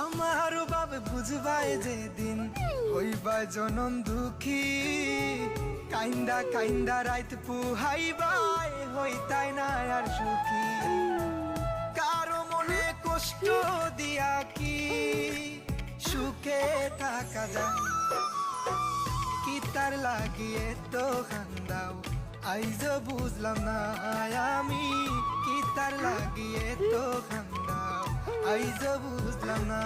আমার বাবা বুঝবাই যেদিন হইবা জনম দুঃখী, কাইন্দা কাইন্দা রাইত পুহাইবাই হইতাই না আর সুখী। কারো মনে কষ্ট দিয়া কি সুখে থাকা যায়, কি তার লাগিয়ে তো খান্দাও আইজ বুঝলাম না আমি, কি তার লাগিয়ে তো খান্দাও আইজ বুঝলাম না।